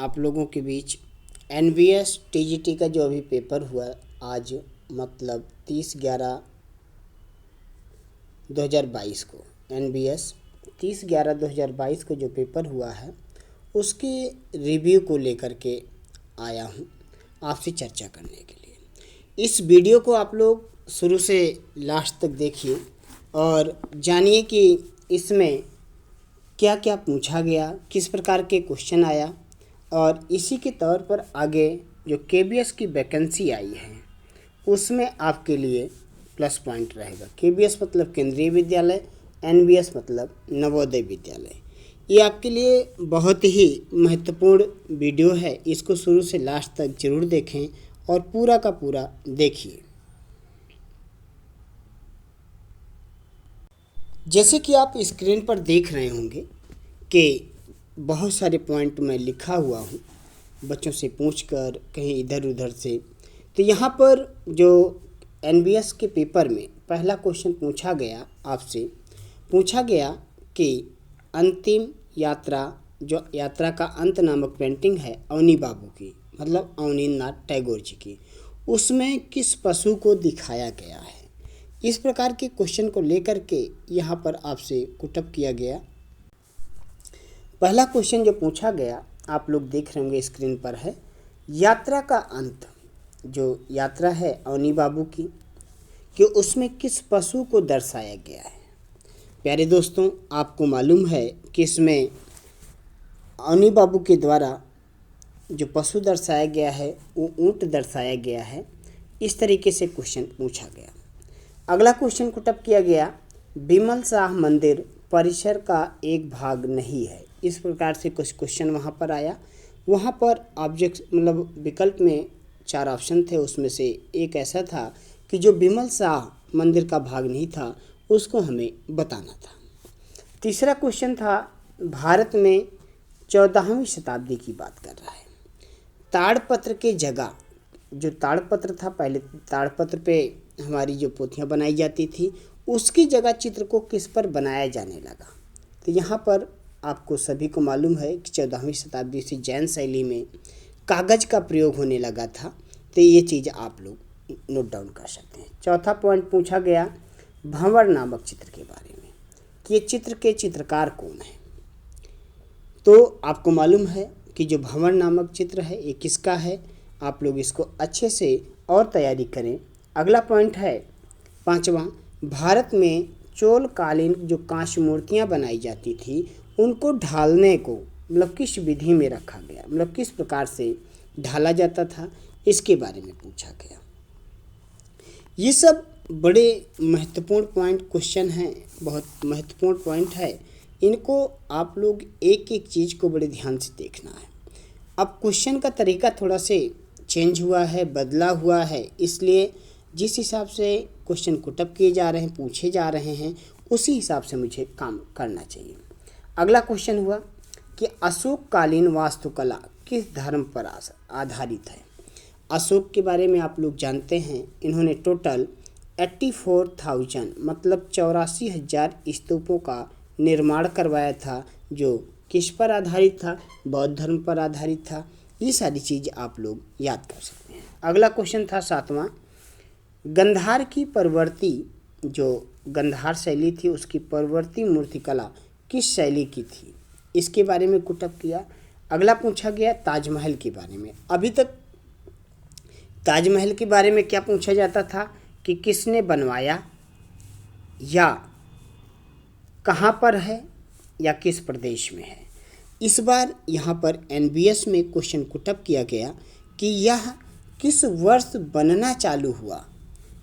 आप लोगों के बीच एनवीएस टीजीटी का जो अभी पेपर हुआ आज, मतलब 30/11/2022 को एनवीएस 30/11/2022 को जो पेपर हुआ है उसके रिव्यू को लेकर के आया हूँ आपसे चर्चा करने के लिए। इस वीडियो को आप लोग शुरू से लास्ट तक देखिए और जानिए कि इसमें क्या क्या पूछा गया, किस प्रकार के क्वेश्चन आया और इसी के तौर पर आगे जो केबीएस की वैकेंसी आई है उसमें आपके लिए प्लस पॉइंट रहेगा। केबीएस मतलब केंद्रीय विद्यालय, एनबीएस मतलब नवोदय विद्यालय। ये आपके लिए बहुत ही महत्वपूर्ण वीडियो है, इसको शुरू से लास्ट तक जरूर देखें और पूरा का पूरा देखिए। जैसे कि आप स्क्रीन पर देख रहे होंगे कि बहुत सारे पॉइंट मैं लिखा हुआ हूँ बच्चों से पूछकर, कहीं इधर उधर से। तो यहाँ पर जो एनबीएस के पेपर में पहला क्वेश्चन पूछा गया, आपसे पूछा गया कि अंतिम यात्रा, जो यात्रा का अंत नामक पेंटिंग है अवनी बाबू की, मतलब अवनींद्रनाथ टैगोर जी की, उसमें किस पशु को दिखाया गया है। इस प्रकार के क्वेश्चन को लेकर के यहाँ पर आपसे पुटअप किया गया। पहला क्वेश्चन जो पूछा गया आप लोग देख रहे होंगे स्क्रीन पर है, यात्रा का अंत, जो यात्रा है अवनी बाबू की, कि उसमें किस पशु को दर्शाया गया है। प्यारे दोस्तों, आपको मालूम है कि इसमें अवनी बाबू के द्वारा जो पशु दर्शाया गया है वो ऊँट दर्शाया गया है। इस तरीके से क्वेश्चन पूछा गया। अगला क्वेश्चन पुटअप किया गया, बिमल शाह मंदिर परिसर का एक भाग नहीं है। इस प्रकार से कुछ क्वेश्चन वहाँ पर आया। वहाँ पर ऑब्जेक्ट मतलब विकल्प में 4 ऑप्शन थे, उसमें से एक ऐसा था कि जो बिमल शाह मंदिर का भाग नहीं था उसको हमें बताना था। तीसरा क्वेश्चन था, भारत में 14वीं शताब्दी की बात कर रहा है। ताड़पत्र के जगह, जो ताड़पत्र था, पहले ताड़पत्र पे हमारी जो पोथियाँ बनाई जाती थी, उसकी जगह चित्र को किस पर बनाया जाने लगा। तो यहाँ पर आपको सभी को मालूम है कि 14वीं शताब्दी से जैन शैली में कागज़ का प्रयोग होने लगा था। तो ये चीज़ आप लोग नोट डाउन कर सकते हैं। चौथा पॉइंट पूछा गया भंवर नामक चित्र के बारे में, कि ये चित्र के चित्रकार कौन है। तो आपको मालूम है कि जो भंवर नामक चित्र है ये किसका है। आप लोग इसको अच्छे से और तैयारी करें। अगला पॉइंट है 5वां, भारत में चोल कालीन जो कांस्य मूर्तियाँ बनाई जाती थी उनको ढालने को मतलब किस विधि में रखा गया, मतलब किस प्रकार से ढाला जाता था, इसके बारे में पूछा गया। ये सब बड़े महत्वपूर्ण पॉइंट क्वेश्चन हैं, बहुत महत्वपूर्ण पॉइंट है। इनको आप लोग एक एक चीज़ को बड़े ध्यान से देखना है। अब क्वेश्चन का तरीका थोड़ा से चेंज हुआ है, बदला हुआ है, इसलिए जिस हिसाब से क्वेश्चन पुटअप किए जा रहे हैं, पूछे जा रहे हैं, उसी हिसाब से मुझे काम करना चाहिए। अगला क्वेश्चन हुआ कि अशोककालीन वास्तुकला किस धर्म पर आधारित है। अशोक के बारे में आप लोग जानते हैं, इन्होंने टोटल 84,000 मतलब 84,000 स्तूपों का निर्माण करवाया था, जो किस पर आधारित था, बौद्ध धर्म पर आधारित था। ये सारी चीज़ आप लोग याद कर सकते हैं। अगला क्वेश्चन था 7वां, गंधार की परवर्ती, जो गंधार शैली थी उसकी परवर्ती मूर्तिकला किस शैली की थी, इसके बारे में पुटअप किया। अगला पूछा गया ताजमहल के बारे में। अभी तक ताजमहल के बारे में क्या पूछा जाता था कि किसने बनवाया, या कहाँ पर है, या किस प्रदेश में है। इस बार यहाँ पर एनबीएस में क्वेश्चन पुटअप किया गया कि यह किस वर्ष बनना चालू हुआ।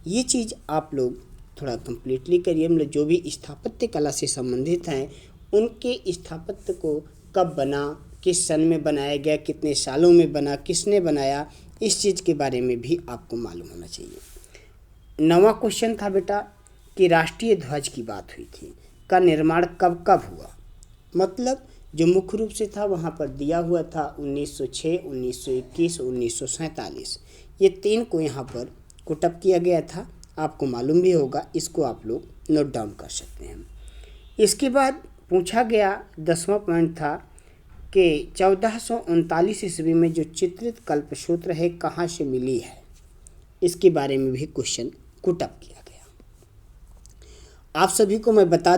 ये चीज़ आप लोग थोड़ा कंप्लीटली करिए, मतलब जो भी स्थापत्य कला से संबंधित हैं उनके स्थापत्य को कब बना, किस सन में बनाया गया, कितने सालों में बना, किसने बनाया, इस चीज़ के बारे में भी आपको मालूम होना चाहिए। 9वां क्वेश्चन था बेटा कि राष्ट्रीय ध्वज की बात हुई थी, का निर्माण कब कब हुआ। मतलब जो मुख्य रूप से था वहाँ पर दिया हुआ था 1906, 1921, 1947। ये 3 को यहाँ पर पुटअप किया गया था, आपको मालूम भी होगा, इसको आप लोग नोट डाउन कर सकते हैं। इसके बाद पूछा गया 10वां पॉइंट था कि 1439 ईस्वी में जो चित्रित कल्पसूत्र है कहाँ से मिली है, इसके बारे में भी क्वेश्चन पुटअप किया गया। आप सभी को मैं बता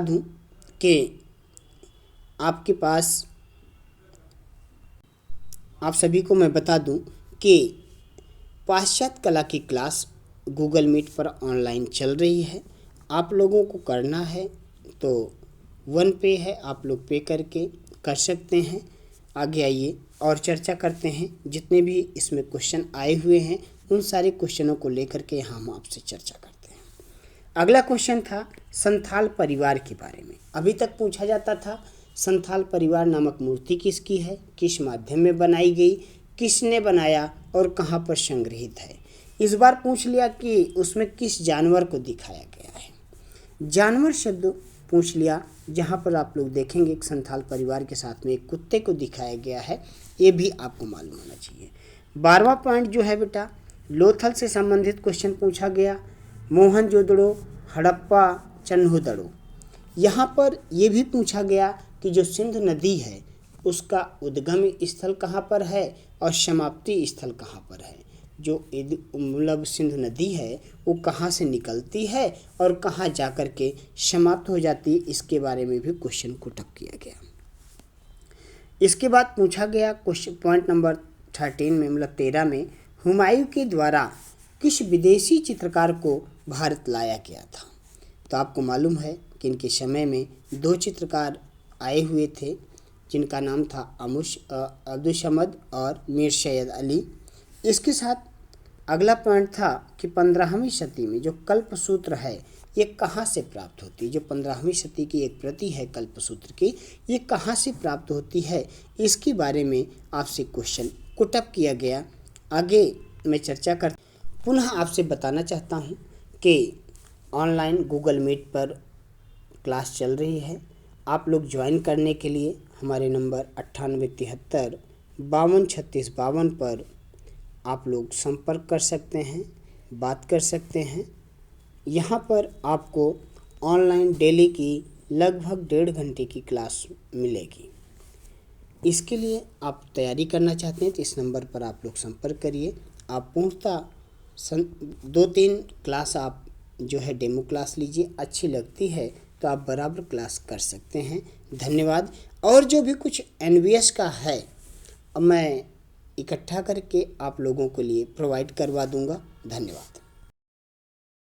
दूं कि पाश्चात्य कला की क्लास गूगल मीट पर ऑनलाइन चल रही है। आप लोगों को करना है तो 1 पे है, आप लोग पे करके कर सकते हैं। आगे आइए और चर्चा करते हैं। जितने भी इसमें क्वेश्चन आए हुए हैं उन सारे क्वेश्चनों को लेकर के यहाँ हम आपसे चर्चा करते हैं। अगला क्वेश्चन था संथाल परिवार के बारे में। अभी तक पूछा जाता था संथाल परिवार नामक मूर्ति किसकी है, किस माध्यम में बनाई गई, किसने बनाया और कहाँ पर संग्रहित है। इस बार पूछ लिया कि उसमें किस जानवर को दिखाया गया है। जानवर शब्द पूछ लिया, जहाँ पर आप लोग देखेंगे एक संथाल परिवार के साथ में एक कुत्ते को दिखाया गया है, ये भी आपको मालूम होना चाहिए। 12वां पॉइंट जो है बेटा, लोथल से संबंधित क्वेश्चन पूछा गया। मोहनजोदड़ो, हड़प्पा, चन्होदड़ो। यहाँ पर ये भी पूछा गया कि जो सिंध नदी है उसका उद्गम स्थल कहाँ पर है और समाप्ति स्थल कहाँ पर है। जो मतलब सिंध नदी है वो कहाँ से निकलती है और कहाँ जाकर के समाप्त हो जाती है, इसके बारे में भी क्वेश्चन पुटअप किया गया। इसके बाद पूछा गया क्वेश्चन पॉइंट नंबर 13 में, मतलब 13 में, हुमायूं के द्वारा किस विदेशी चित्रकार को भारत लाया गया था। तो आपको मालूम है कि इनके समय में 2 चित्रकार आए हुए थे जिनका नाम था अब्दुल समद और मीर सैयद अली। इसके साथ अगला पॉइंट था कि 15वीं सदी में जो कल्पसूत्र है ये कहाँ से प्राप्त होती है। जो 15वीं सदी की एक प्रति है कल्पसूत्र की, ये कहाँ से प्राप्त होती है, इसके बारे में आपसे क्वेश्चन पुटअप किया गया। आगे मैं चर्चा कर पुनः आपसे बताना चाहता हूँ कि ऑनलाइन गूगल मीट पर क्लास चल रही है। आप लोग ज्वाइन करने के लिए हमारे नंबर 9873 52 36 52 पर आप लोग संपर्क कर सकते हैं, बात कर सकते हैं। यहाँ पर आपको ऑनलाइन डेली की लगभग 1.5 घंटे की क्लास मिलेगी। इसके लिए आप तैयारी करना चाहते हैं तो इस नंबर पर आप लोग संपर्क करिए। आप पूर्णतः 2-3 क्लास आप जो है डेमो क्लास लीजिए, अच्छी लगती है तो आप बराबर क्लास कर सकते हैं। धन्यवाद। और जो भी कुछ NVS का है अब मैं इकट्ठा करके आप लोगों के लिए प्रोवाइड करवा दूंगा। धन्यवाद।